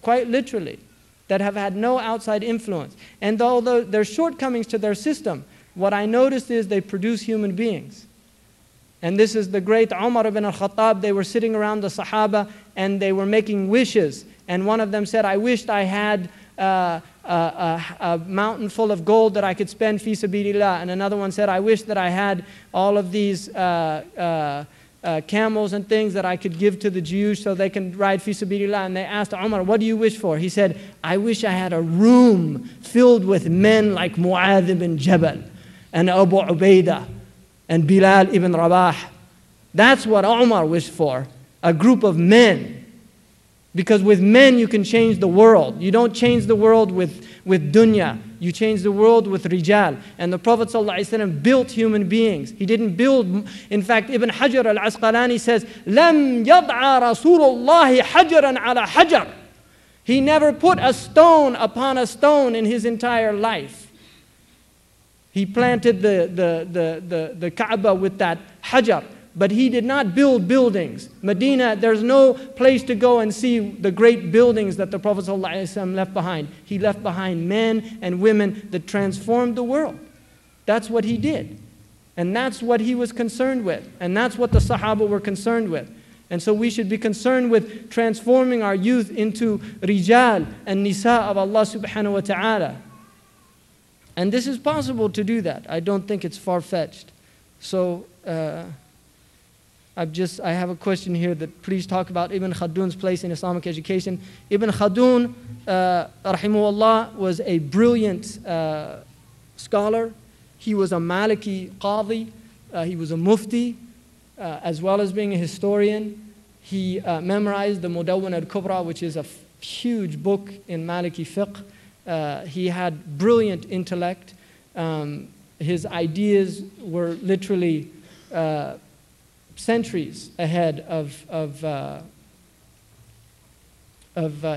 quite literally, that have had no outside influence. And although there's shortcomings to their system, what I noticed is they produce human beings. And this is the great Umar ibn al-Khattab. They were sitting around the Sahaba and they were making wishes. And one of them said, I wished I had a mountain full of gold that I could spend fi sabilillah. And another one said, I wish that I had all of these camels and things that I could give to the Jews so they can ride fi sabilillah. And they asked Umar, what do you wish for? He said, I wish I had a room filled with men like Mu'adh ibn Jabal and Abu Ubaidah and Bilal ibn Rabah. That's what Umar wished for, a group of men. Because with men you can change the world. You don't change the world with dunya. You change the world with rijal. And the Prophet ﷺ built human beings. He didn't build. In fact, Ibn Hajar al-Asqalani says, لَمْ يَضْعَ رَسُولُ اللَّهِ حَجَرًا عَلَى حَجَرٍ. He never put a stone upon a stone in his entire life. He planted the Kaaba with that hajar, but he did not build buildings. Medina, there's no place to go and see the great buildings that the Prophet ﷺ left behind. He left behind men and women that transformed the world. That's what he did. And that's what he was concerned with. And that's what the Sahaba were concerned with. And so we should be concerned with transforming our youth into rijal and nisa of Allah subhanahu wa ta'ala. And this is possible to do that. I don't think it's far-fetched. So I have a question here that please talk about Ibn Khaldun's place in Islamic education. Ibn Khaldun, rahimahullah, was a brilliant scholar. He was a Maliki Qadi. He was a Mufti, as well as being a historian. He memorized the Mudawwan al-Kubra, which is a huge book in Maliki fiqh. He had brilliant intellect. His ideas were literally centuries ahead of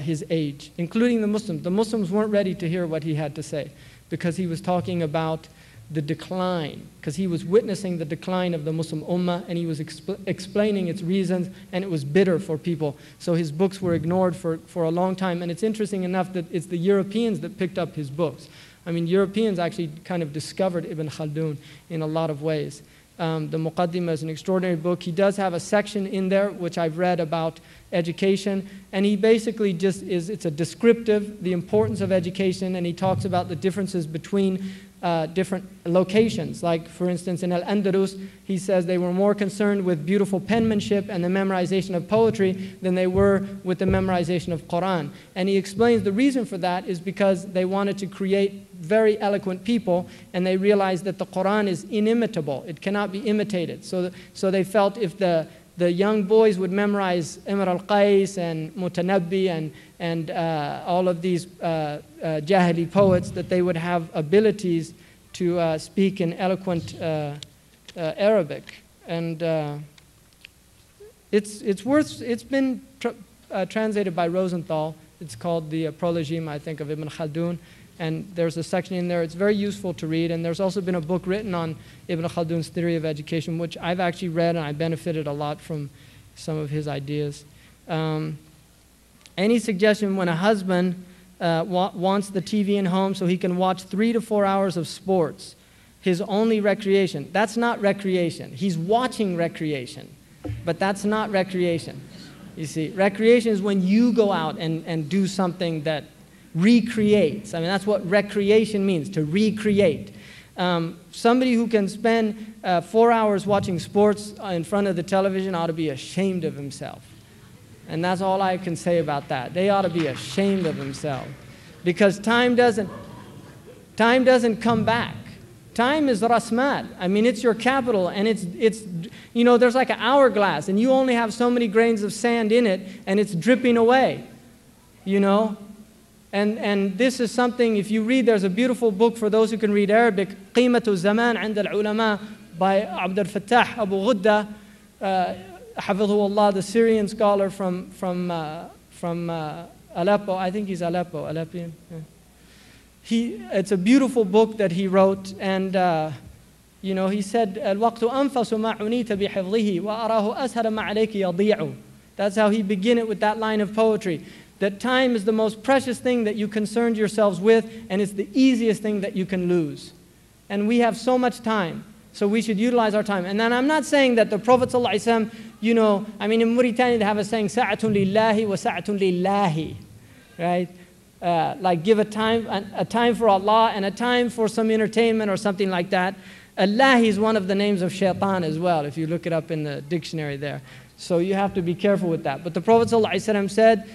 his age, including the Muslims. The Muslims weren't ready to hear what he had to say because he was talking about the decline, because he was witnessing the decline of the Muslim Ummah, and he was explaining its reasons, and it was bitter for people. So his books were ignored for a long time. And it's interesting enough that it's the Europeans that picked up his books. I mean, Europeans actually kind of discovered Ibn Khaldun in a lot of ways. The Muqaddimah is an extraordinary book. He does have a section in there, which I've read, about education. And he basically just it's a descriptive, the importance of education, and he talks about the differences between different locations. Like, for instance, in Al-Andalus, he says they were more concerned with beautiful penmanship and the memorization of poetry than they were with the memorization of Qur'an. And he explains the reason for that is because they wanted to create very eloquent people, and they realized that the Qur'an is inimitable. It cannot be imitated. So they felt if the young boys would memorize Imr al-Qais and Mutanabbi and all of these Jahili poets, that they would have abilities to speak in eloquent Arabic. And it's been translated by Rosenthal. It's called the Prologime, I think, of Ibn Khaldun. And there's a section in there. It's very useful to read. And there's also been a book written on Ibn Khaldun's theory of education, which I've actually read, and I benefited a lot from some of his ideas. Any suggestion when a husband wants the TV in home so he can watch 3 to 4 hours of sports, his only recreation? That's not recreation. He's watching recreation, but that's not recreation. You see, recreation is when you go out and do something that recreates. I mean, that's what recreation means, to recreate. Somebody who can spend 4 hours watching sports in front of the television ought to be ashamed of himself. And that's all I can say about that. They ought to be ashamed of themselves. Because time doesn't come back. Time is rasmat. I mean, it's your capital, and it's you know, there's like an hourglass, and you only have so many grains of sand in it, and it's dripping away, you know. And this is something, if you read, there's a beautiful book for those who can read Arabic, Qimatu Zaman عند العلماء by Abd al-Fattah Abu Ghudda, Hafidhullah, the Syrian scholar from Aleppo. I think he's Aleppian. Yeah. It's a beautiful book that he wrote, and you know, he said, الوقت أنفس ما عنيت بحفظه وأراه أسهل ما عليك يضيع. That's how he began it with that line of poetry. that time is the most precious thing that you concerned yourselves with, and it's the easiest thing that you can lose. And we have so much time, so we should utilize our time. And then I'm not saying that the Prophet ﷺ, you know, I mean in Mauritania they have a saying, sa'atun lillahi wa sa'atun lillahi, right? Like give a time for Allah and a time for some entertainment or something like that. Allah is one of the names of shaitan as well, if you look it up in the dictionary there. So you have to be careful with that. But the Prophet ﷺ said,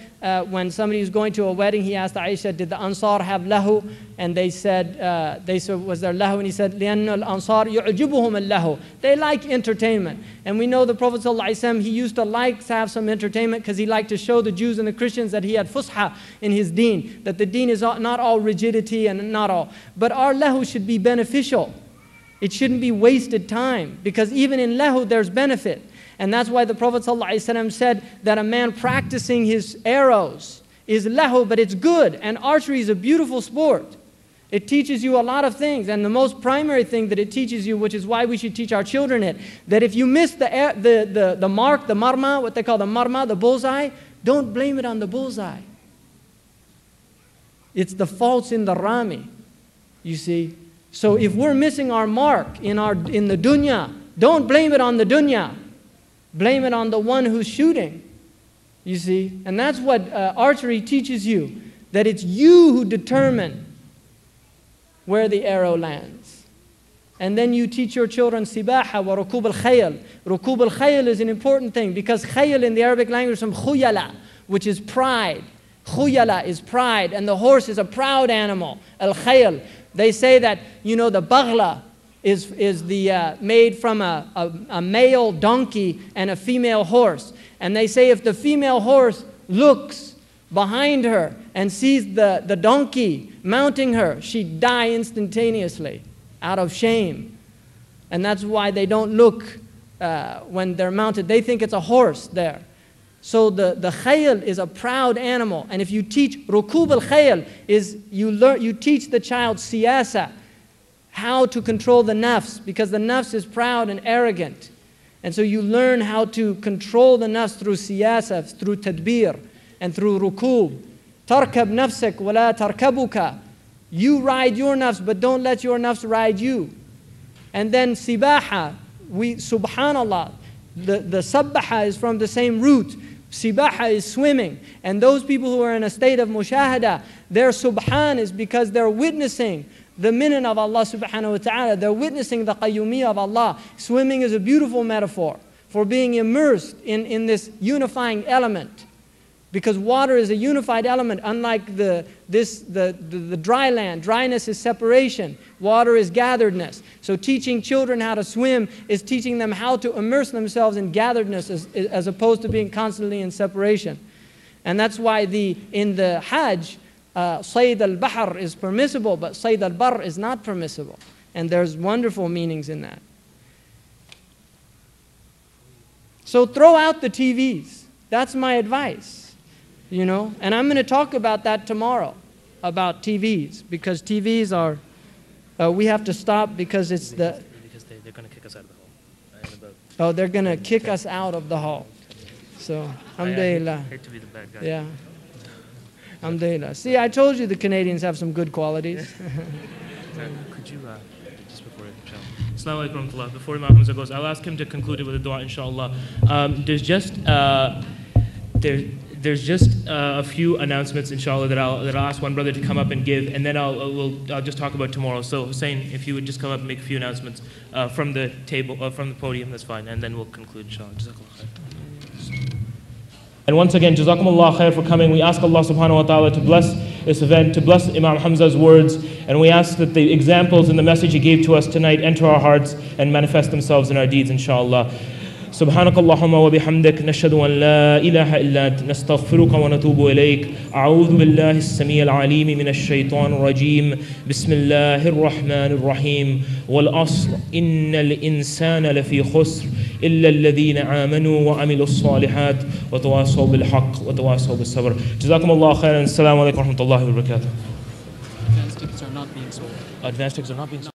when somebody was going to a wedding, he asked Aisha, did the Ansar have lahu? And they said, was there lahu? And he said, لِأَنَّ الْأَنصَارِ يُعْجِبُهُمُ اللَّهُ. They like entertainment. And we know the Prophet ﷺ, he used to like to have some entertainment because he liked to show the Jews and the Christians that he had fusha in his deen, that the deen is not all rigidity and not all. But our lahu should be beneficial. It shouldn't be wasted time, because even in lahu there's benefit. And that's why the Prophet ﷺ said that a man practicing his arrows is lahu, but it's good. And archery is a beautiful sport. It teaches you a lot of things. And the most primary thing that it teaches you, which is why we should teach our children it, that if you miss the mark, the marma, what they call the marma, the bullseye, don't blame it on the bullseye. It's the faults in the rami, you see. So if we're missing our mark in the dunya, don't blame it on the dunya. Blame it on the one who's shooting, you see. And that's what archery teaches you, that it's you who determine where the arrow lands. And then you teach your children sibaha wa rukub al-khayl. Rukub al-khayl is an important thing, because khayl in the Arabic language is from khuyala, which is pride. Khuyala is pride, and the horse is a proud animal. Al-khayl. They say that, you know, the baghla is made from a male donkey and a female horse. And they say if the female horse looks behind her and sees the donkey mounting her, she'd die instantaneously out of shame. And that's why they don't look when they're mounted. They think it's a horse there. So the khayl is a proud animal. And if you teach rukub al-khayl, you teach the child siyasa, how to control the nafs, because the nafs is proud and arrogant. And so you learn how to control the nafs through siyasa, through tadbir, and through rukub. Tarkab nafsak wa la tarkabuka. You ride your nafs, but don't let your nafs ride you. And then sibaha, subhanallah, the sabbaha is from the same root. Sibaha is swimming. And those people who are in a state of mushahada, their subhan is because they're witnessing the minan of Allah subhanahu wa ta'ala. They're witnessing the qayyumiyyah of Allah. Swimming is a beautiful metaphor for being immersed in this unifying element. Because water is a unified element, unlike the dry land. Dryness is separation. Water is gatheredness. So teaching children how to swim is teaching them how to immerse themselves in gatheredness as opposed to being constantly in separation. And that's why in the Hajj, Sayd al-Bahr is permissible, but Sayd al-Barr is not permissible. And there's wonderful meanings in that. So throw out the TVs. That's my advice. You know, and I'm going to talk about that tomorrow, about TVs, because TVs are, we have to stop because it's because they're going to kick us out of the hall. Oh, they're going to kick us out of the hall. So, alhamdulillah. I hate to be the bad guy. Yeah. Alhamdulillah. See, I told you the Canadians have some good qualities. Could you, just before, inshallah. Assalamu alaikum warahmatullah. Before Imam Hamza goes, I'll ask him to conclude it with a dua, inshallah. There's just a few announcements, inshallah, that I'll ask one brother to come up and give, and then I'll just talk about tomorrow. So Hussein, if you would just come up and make a few announcements from the table, from the podium, that's fine, and then we'll conclude, inshallah. Jazakallah khair. And once again, Jazakumullah khair for coming. We ask Allah subhanahu wa ta'ala to bless this event, to bless Imam Hamza's words, and we ask that the examples and the message he gave to us tonight enter our hearts and manifest themselves in our deeds, inshallah. سبحانك اللهم وبحمدك نشهد أن لا إله إلا أنت نستغفرك ونتوب إليك أعوذ بالله السميع العليم من الشيطان الرجيم بسم الله الرحمن الرحيم والعصر إن الإنسان لفي خسر إلا الذين آمنوا وعملوا الصالحات وتواصوا بالحق وتواصوا بالصبر جزاكم الله خيرا السلام عليكم ورحمة الله وبركاته. Advanced tickets are not being sold. Advanced tickets are not being sold.